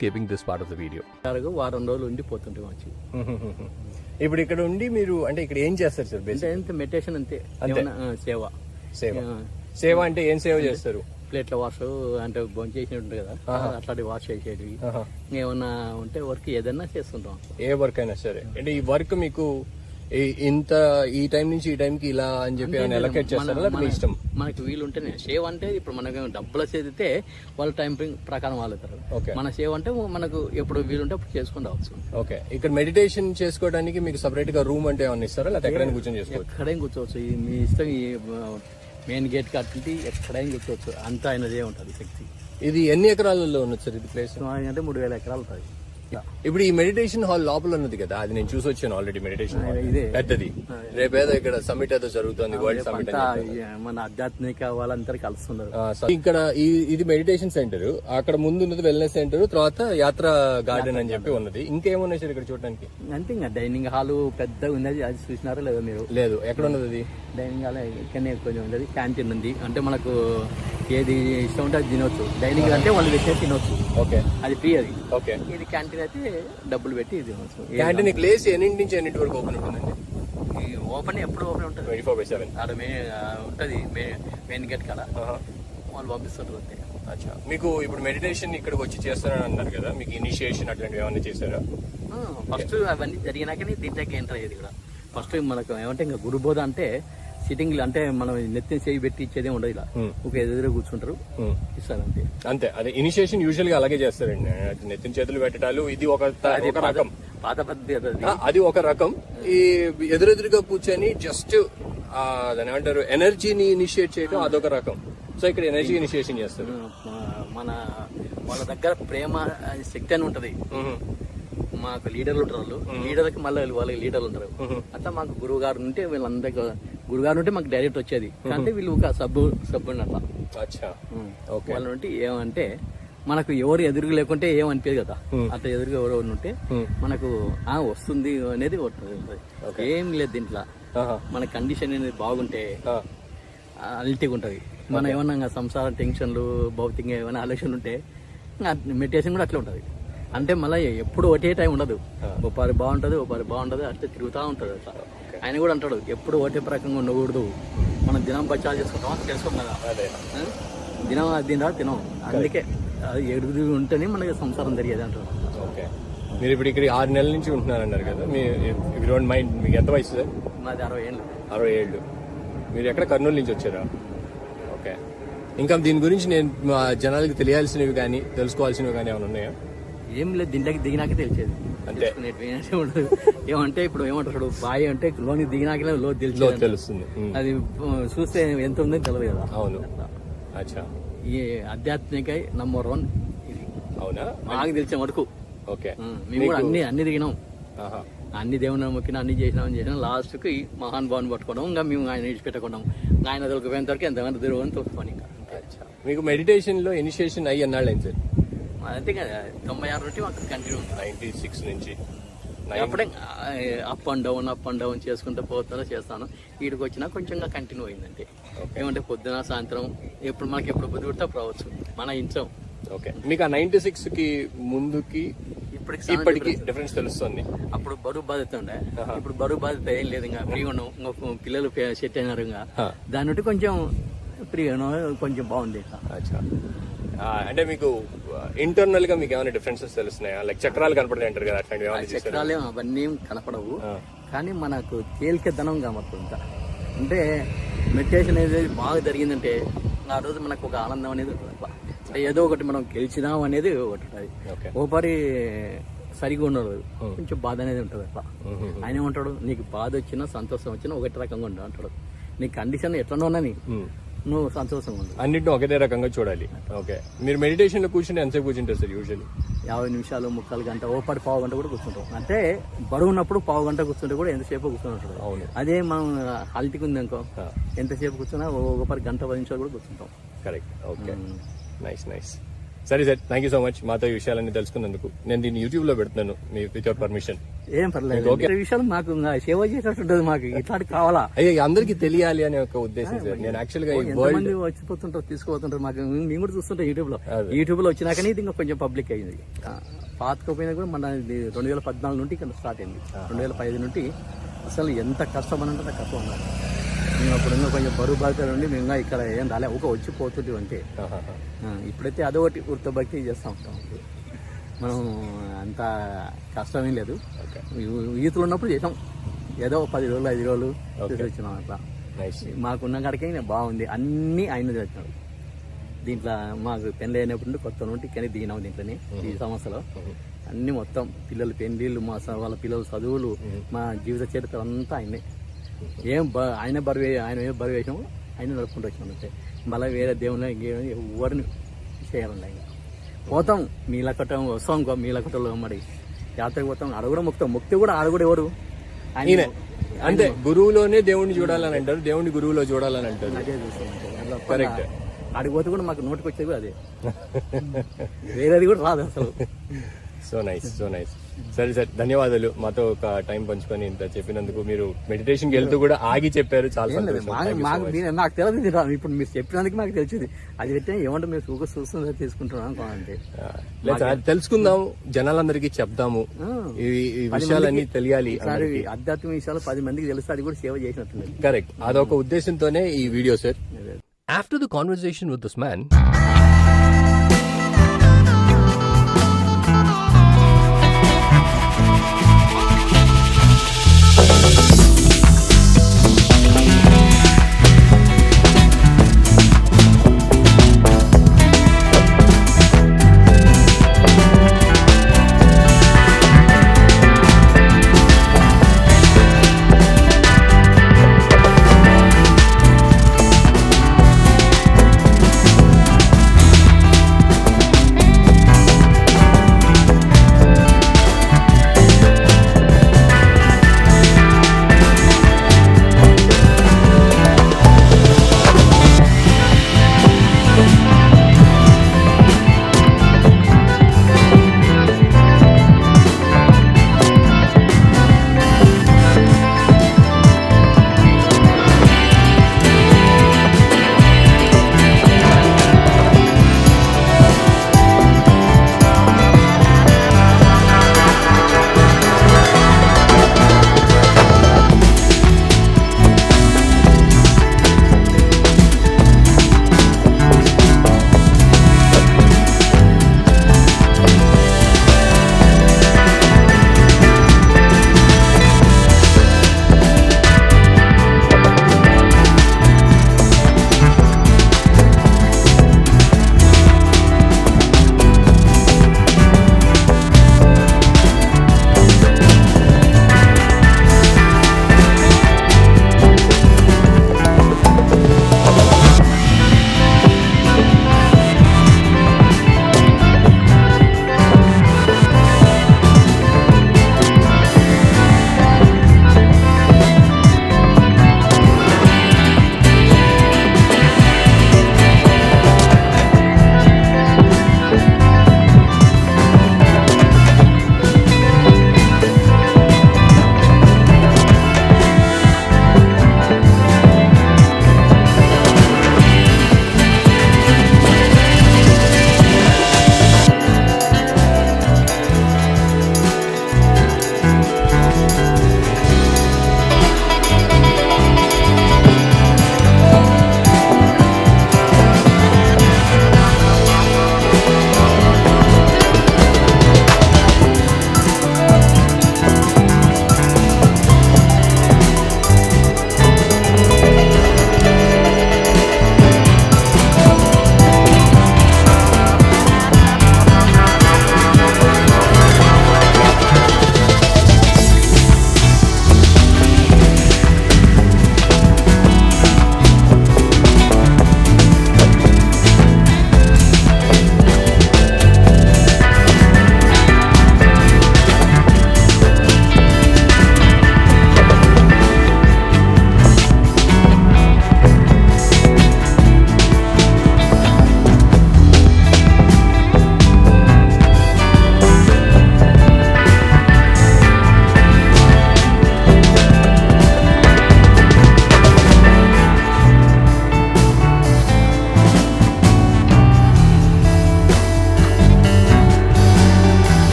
skipping this part of the video. వారం రోజులు ఉండిపోతుంటాం వచ్చి. ఇప్పుడు ఇక్కడ ఉండి మీరు అంటే ఇక్కడ ఏం చేస్తారు సార్? అంటే మెడిటేషన్ అంతే. సేవ సేవ అంటే ఏం సేవ చేస్తారు? ప్లేట్ల వాష్ అంటే భోజనం చేసినట్టు కదా, అట్లాంటి వాష్ చేసేటివి ఏమన్నా ఉంటే వర్క్ ఏదైనా చేస్తుంటాం. ఏ వర్క్ అయినా సరే. అంటే ఈ వర్క్ మీకు ఇంత ఈ టైం నుంచి ఈ టైం కి ఇలా అని చెప్పి అలొకేట్ చేస్తారా? ఇష్టం మనకి వీలు ఉంటేనే. సేవ్ అంటే ఇప్పుడు మనకు డబ్బులు చేస్తే వాళ్ళ టైం ప్రకారం వాళ్ళతారు. మన సేవ్ అంటే మనకు ఎప్పుడు వీలుంటే అప్పుడు చేసుకుని రావచ్చు. ఓకే. ఇక్కడ మెడిటేషన్ చేసుకోవడానికి మీకు సపరేట్ గా రూమ్ అంటే ఏమన్నా ఇస్తారా, లేదా ఎక్కడైనా కూర్చొని చేసుకోవచ్చు? ఎక్కడైనా కూర్చోవచ్చు. మీ ఇష్టం. ఈ మెయిన్ గేట్ కట్టి ఎక్కడైనా కూర్చోవచ్చు. అంతా ఆయనదే ఉంటుంది శక్తి. ఇది ఎన్ని ఎకరాలలో ఉన్నది సార్ ఇది ప్లేస్? అంటే 3000 ఎకరాలు ఉంటుంది. ఇప్పుడు ఈ మెడిటేషన్ హాల్ లోపల ఉన్నది కదా, అది నేను చూసి వచ్చాను ఆల్రెడీ. మెడిటేషన్ పెద్దది. రేపేదో ఇక్కడ సమ్మిట్ ఏదో జరుగుతుంది, వరల్డ్ సమ్మిట్. మన ఆధ్యాత్మిక వాళ్ళందరూ కలుస్తున్నారు ఇక్కడ. ఇది మెడిటేషన్ సెంటర్, అక్కడ ముందు ఉన్నది వెల్నెస్ సెంటర్, తర్వాత యాత్ర గార్డెన్ అని చెప్పి ఉన్నది. ఇంకేమున్నాయి సార్ ఇక్కడ చూడడానికి? అంటే ఇంకా డైనింగ్ హాల్ పెద్దగా ఉంది, అది చూసినారో లేదో మీరు? లేదు. ఎక్కడ ఉన్నది అది? డైనింగ్ హాల్ ఇక్కడనే కొంచెం ఉంది. క్యాంటీన్ ఉంది. అంటే మనకు ఏది ఇష్టం ఉంటే అది తినవచ్చు. డైనింగ్ అంటే వాళ్ళు పెట్టే తినవచ్చు. ఓకే. అది ఫ్రీ. అది ఓకే. ఇది క్యాంటీన్ అయితే డబ్బులు పెట్టి తినవచ్చు. క్యాంటీన్ ప్లేస్ ఎన్నింటి నుంచి ఎన్నింటి వరకు ఓపెన్ ఉంటుందండి? ఓపెన్ ఎప్పుడు ఓపెన్ ఉంటుంది. 24/7 ఆడ ఉంటుంది. మెయిన్ గేట్ కాడ వాళ్ళు పంపిస్తారు అంతే. అచ్చా. మీకు ఇప్పుడు మెడిటేషన్ ఇక్కడికి వచ్చి చేస్తారని అన్నారు కదా, మీకు ఇనిషియేషన్ అట్లాంటివి ఏమైనా చేశారా? ఫస్ట్ అవన్నీ జరిగినాకనే దీంట్లోకి ఎంటర్ అయ్యేది కూడా. ఫస్ట్ మనకు ఏమంటే ఇంకా గురుబోధ అంటే సిట్టింగ్ అంటే మనం నెత్తి చేయి పెట్టి ఇచ్చేదే ఉండదు. ఇలా ఒక ఎదురు కూర్చుంటారు, ఇస్తారు అంతే. అంతే. అదే ఇనిషియేషన్ యూజువల్ గా అలాగే చేస్తారండి. నెత్తిన చేతులు పెట్టడాలు ఇది ఒక రకం. పాత పద్ధతి అది ఒక రకం. ఈ ఎదురెదురుగా కూర్చొని జస్ట్ దాని ఏమంటారు ఎనర్జీని ఇనిషియేట్ చేయడం అదొక రకం. సో ఇక్కడ ఎనర్జీ ఇనిషియేషన్ చేస్తారు. మన వాళ్ళ దగ్గర ప్రేమ శక్తి అని ఉంటది. మాకు లీడర్లు ఉంటారు. వాళ్ళు లీడర్కి మళ్ళీ వాళ్ళకి లీడర్లు ఉంటారు. అట్లా మాకు గురువు గారు ఉంటే వీళ్ళందరికీ గురుగారు ఉంటే మాకు డైరెక్ట్ వచ్చేది. అంటే వీళ్ళు ఒక సబ్బు అట్లా వాళ్ళ నుండి ఏమంటే మనకు ఎవరు ఎదురు లేకుంటే ఏమనిపించదు కదా. అట్లా ఎదురుగా ఎవరు ఉంటే మనకు వస్తుంది అనేది ఉంటుంది. ఏం లేదు దీంట్లో. మన కండిషన్ అనేది బాగుంటే అల్టిగా ఉంటుంది. మనం ఏమన్నా సంసార టెన్షన్లు భౌతికంగా ఏమైనా ఆలోచనలు ఉంటే మెడిటేషన్ కూడా అట్లా ఉంటుంది. అంటే మళ్ళీ ఎప్పుడు ఒకటే టైం ఉండదు. ఓ పరి బాగుంటుంది, ఓ పరి బాగుంటుంది, అట్లా తిరుగుతూ ఉంటుంది. అట్లా ఆయన కూడా అంటాడు ఎప్పుడు ఒకటే ప్రకంగా ఉండకూడదు. మనం దినం పచ్చాలు చేసుకుంటాం తెలుసుకోం కదా. దినం తినరా తినం. అందుకే అది ఎడుగు ఉంటేనే మనకి సంసారం జరిగేది అంటారు. ఓకే. మీరు ఇప్పుడు ఇక్కడ 6 నెలల నుంచి ఉంటున్నారన్నారు కదా, మీ డోంట్ మైండ్ మీకు ఎంత వయసు సార్? మాది 60 ఏళ్ళు. 60 ఏళ్ళు. మీరు ఎక్కడ కర్నూలు నుంచి వచ్చారా? ఓకే. ఇంకా దీని గురించి నేను జనాలకు తెలియాల్సినవి కానీ తెలుసుకోవాల్సినవి కానీ ఏమైనా ఉన్నాయా? ఏం లేదు. దీంట్లోకి దిగినాకే తెలిసేది. అంతే. ఉండదు. ఏమంటే ఇప్పుడు ఏమంటాడు బాయ్ అంటే లోని దిగినాకే లో తెలుస్తుంది. అది చూస్తే ఎంత ఉందో తెలియదు కదా. అవును. అచ్చా. ఈ ఆధ్యాత్మిక నంబర్ 1 ఇది. అవునా? మాకు తెలిసే మటుకు. ఓకే. మేము కూడా అన్ని దిగినాం. అన్ని దేవుని మొక్కినా అన్ని చేసినాం. లాస్ట్ కి మహాన్ భావన్ పట్టుకోవడం. ఇంకా మేము ఆయన విడిచిపెట్టకుండా ఆయన దొరికిపోయేంత వరకు ఎంతమంది తిరగని తోడుకోని. మీకు మెడిటేషన్ లో ఇనిషియేషన్ అయ్యి అన్నాళ్ళు అయింది సార్? అంతే కదా. 96 నుండి మాకు కంటిన్యూ. 96 నుంచి అప్పుడే అప్ అండ్ డౌన్ చేసుకుంటూ పోతానో చేస్తాను. వీడికి వచ్చినా కొంచెం కంటిన్యూ అయిందంటే. ఏమంటే పొద్దున సాయంత్రం ఎప్పుడు మనకి ఎప్పుడు బుద్ధి పుడితే అప్పుడు అవ్వచ్చు మన ఇంట్లో. ఓకే. మీకు ఆ 96 కి ముందుకి ఇప్పటికి డిఫరెన్స్ తెలుస్తుంది. అప్పుడు బరువు బాధ్యత ఉండే, ఇప్పుడు బరువు బాధ్యత ఏం లేదు. ఇంకా ఫ్రీగా ఉన్నాం. ఇంకా పిల్లలు సెట్ అయినారు. ఇంకా దాని నుండి కొంచెం ఫ్రీగా కొంచెం బాగుంది. అంటే మీకు ఇంటర్నల్ గా మీకు ఏమైనా డిఫరెన్సెస్ తెలుస్తున్నాయా? లైక్ చక్రాలు కనపడతాయి అంటారు కదా, అట్లాంటివి? చక్రాలు అవన్నీ కనపడవు, కానీ మనకు తేలికదనం కనపడుతుంది. అంటే మెడిటేషన్ అనేది బాగా జరిగిందంటే ఆ రోజు మనకు ఒక ఆనందం అనేది ఉంటుంది. ఏదో ఒకటి మనం గెలిచినాం అనేది ఒకటి ఉంటుంది. ఓపరి సరిగా ఉండదు, కొంచెం బాధ అనేది ఉంటుంది. అట్లా ఆయన ఏమంటాడు, నీకు బాధ వచ్చినా సంతోషం వచ్చినా ఒకటి రకంగా ఉండవు అంటాడు. నీ కండిషన్ ఎట్లా ఉన్నని నువ్వు సంతోషంగా ఉండదు. అన్నింటినీ ఒకటే రకంగా చూడాలి. ఓకే. మీరు మెడిటేషన్ లో కూర్చుంటే ఎంతసేపు కూర్చుంటారు సార్ యూజువల్లీ? 50 నిమిషాలు, 3/4 గంట, ఓపరి పావు గంట కూడా కూర్చుంటాం. అంటే బరువు ఉన్నప్పుడు పావు గంట కూర్చుంటే కూడా ఎంతసేపు కూర్చుంటాడు. అవును. అదే మనం హల్టికి ఉంది అనుకో, ఎంతసేపు కూర్చున్నా ఒకపరి గంట 10 నిమిషాలు కూడా కూర్చుంటాం. కరెక్ట్. ఓకే. నైస్. సరే sir, thank you so much మాతో ఈ విషయాలన్నీ తెలుసుకున్నందుకు. నేను దీన్ని యూట్యూబ్ లో పెడుతున్నాను విత్ యువర్ పర్మిషన్. ఏం పర్లేదు ఈ విషయాలు మాకు ఇంకా సేవ చేసేటట్టు ఉంటుంది మాకు ఇట్లాంటి కావాలా అయ్యో అందరికి తెలియాలి అనే ఒక ఉద్దేశం సార్. నేను యాక్చువల్ గా ఈ వరల్డ్ ఎంతమంది వచ్చిపోతుంటారు తీసుకుపోతుంటారు మాకు మేము కూడా చూస్తుంటాం యూట్యూబ్ లో వచ్చినాకనే ఇది ఇంకా కొంచెం పబ్లిక్ అయింది. పాతకపోయినా కూడా మన 2014 నుండి ఇక్కడ స్టార్ట్ అయింది. 2015 నుండి అసలు ఎంత కష్టం అని అంటే కష్టం అన్నారు. మేము అప్పుడు ఇంకా కొంచెం బరువు బాధ్యత ఉండి మేము ఇక్కడ ఏం రాలే ఒక వచ్చిపోతుంది అంటే ఇప్పుడైతే అదొకటి వృత్తభక్తి చేస్తూ ఉంటాం. మనం అంత కష్టమేం లేదు. ఈతలు ఉన్నప్పుడు చేసాం ఏదో 10 రోజులు 5 రోజులు చేసి వచ్చినాం అట్లా. మాకున్న కాడికి బాగుంది. అన్నీ ఆయన చేసినాడు. దీంట్లో మాకు పెళ్ళి అయినప్పుడు కొత్త నుండి కానీ దిగినాం దీంట్లోనే ఈ సంవత్సరంలో అన్ని మొత్తం పిల్లలు పెళ్ళిళ్ళు వాళ్ళ పిల్లల చదువులు మా జీవిత చరిత్ర అంతా ఆయనే. ఆయన బరువు వేసాము ఆయన నడుపుకుంటూ వచ్చినాం అంతే. మళ్ళీ వేరే దేవుళ్ళు ఎవరిని చేయాలండి. ఆయన పోతాం మీలకట్టం వస్తాం ఇంకో మీలకట్టలో మరి యాత్రకు పోతాం అడుగుడ మొక్తే కూడా అడుగుడు ఎవరు ఆయన అంటే గురువులోనే దేవుణ్ణి చూడాలని అంటారు, దేవుణ్ణి గురువులో చూడాలని అంటారు. అదే చూస్తాం కరెక్ట్. అడిగిపోతే కూడా మాకు నోటికి వచ్చేది కూడా అదే, వేరేది కూడా రాదు అసలు. So nice, so nice. సరే సార్, ధన్యవాదాలు మాతో ఒక టైం పంచుకొని ఇంత చెప్పినందుకు. మీరు మెడిటేషన్కి వెళ్తూ కూడా ఆగి చెప్పారు, చాలా సంతోషం. నాకు తెలియదు ఇప్పుడు మీరు చెప్పినందుకు నాకు తెలిసింది. అది పెట్టినా ఏమంటే మీరు చూస్తుందా తీసుకుంటున్నాం అనుకోండి. తెలుసుకుందాం, జనాలందరికీ చెప్దాము, ఈ విషయాలన్నీ తెలియాలి. ఆధ్యాత్మిక విషయాలు 10 మందికి తెలిస్తే అది కూడా సేవ చేసినట్టు. కరెక్ట్, అదొక ఉద్దేశంతోనే ఈ video sir. After the conversation with this man,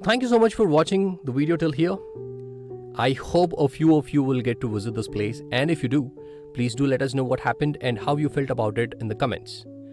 thank you so much for watching the video till here. I hope a few of you will get to visit this place, and if you do, please do let us know what happened and how you felt about it in the comments.